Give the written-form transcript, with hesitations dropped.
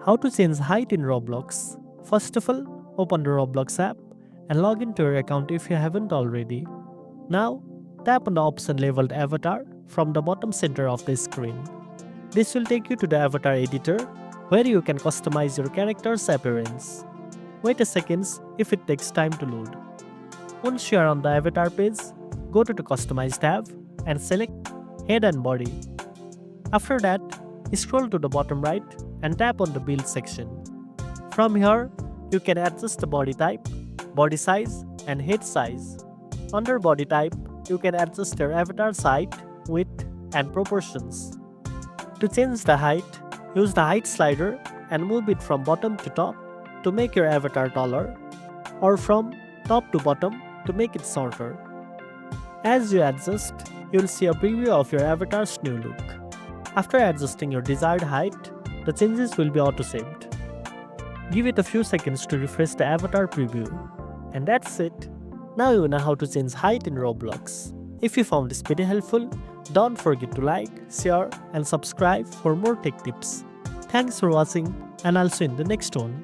How to change height in Roblox? First of all, open the Roblox app and log into your account if you haven't already. Now, tap on the option labeled Avatar from the bottom center of the screen. This will take you to the Avatar editor where you can customize your character's appearance. Wait a second if it takes time to load. Once you are on the Avatar page, go to the Customize tab and select Head and Body. After that, scroll to the bottom right and tap on the Build section. From here, you can adjust the body type, body size, and head size. Under body type, you can adjust your avatar's height, width, and proportions. To change the height, use the height slider and move it from bottom to top to make your avatar taller, or from top to bottom to make it shorter. As you adjust, you will see a preview of your avatar's new look. After adjusting your desired height, the changes will be auto-saved. Give it a few seconds to refresh the avatar preview. And that's it. Now you know how to change height in Roblox. If you found this video helpful, don't forget to like, share, and subscribe for more tech tips. Thanks for watching, and I'll see you in the next one.